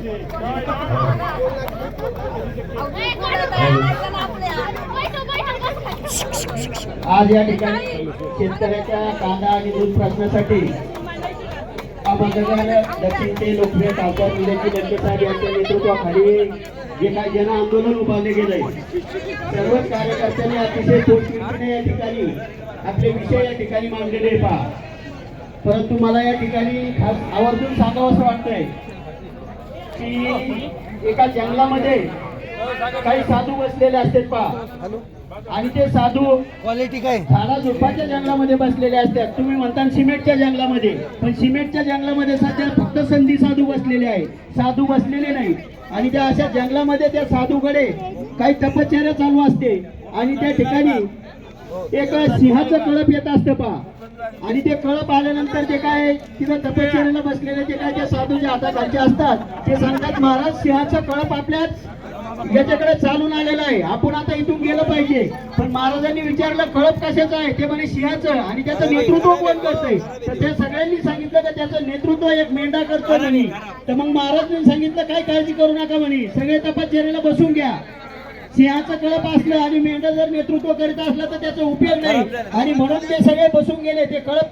आज या ठिकाणी शेतकऱ्याच्या कांदा आणि दूध प्रश्नासाठी दक्षिणचे लोकप्रिय खासदार निलेश लंके साहेब यांच्या नेतृत्वाखाली जे काही जन आंदोलन उभारले गेले, सर्वच कार्यकर्त्यांनी अतिशय पोटतिडकीने या ठिकाणी आपले विषय या ठिकाणी मांडलेले पहा. परंतु मला या ठिकाणी खास आवर्जून सांगावं असं वाटतंय की एका जंगलामध्ये काही साधू बसलेले असतात पहा, आणि ते साधू क्वालिटी काय झाडा झुडपाच्या जंगलामध्ये बसलेले असतात. तुम्ही म्हणता सिमेंटच्या जंगलामध्ये, पण सिमेंटच्या जंगलामध्ये सध्या फक्त संधी साधू बसलेले आहे, साधू बसलेले नाही. आणि त्या अशा जंगलामध्ये त्या साधूकडे काही तपश्चर्या चालू असते, आणि त्या ठिकाणी एक सिंहाचं कळप येत असतं पहा. आणि ते कळप आल्यानंतर ते काय तिथं तपश्चर्याला बसलेले ते काय त्या साधूच्या हाताखालचे असतात, ते सांगतात महाराज सिंहाचं कळप आपल्याच याच्याकडे चालून आलेलं आहे, आपण आता इथून गेलं पाहिजे. पण महाराजांनी विचारलं कळप कशाचं आहे, ते म्हणे सिंहाचं, आणि त्याचं नेतृत्व कोण करतंय. तर त्या सगळ्यांनी सांगितलं की त्याचं नेतृत्व एक मेंढा करतो म्हणे. तर मग महाराजांनी सांगितलं काय काळजी करू नका म्हणे, सगळे तपश्चर्याला बसून घ्या. सिंहाचं कळप असलं आणि मेंढा जर नेतृत्व करीत असलं तर त्याचा उपयोग नाही, आणि म्हणून ते सगळे बसून गेले. ते कळप